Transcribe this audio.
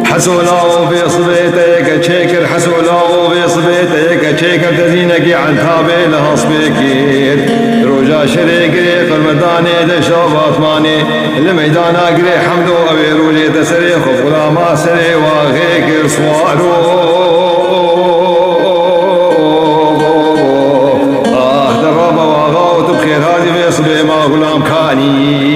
حسوله في صبيتك تشيكر حسوله في صبيتك تشيكر تزينك عن تابي لها صبيكير روجا شريك ريق المداني دشوف اثماني الميدان اقري حمدو ابي رولي تسري خفلا ما سري واغيك صوارو درب واغاوت بخير هذه في صبي ما غلام كاني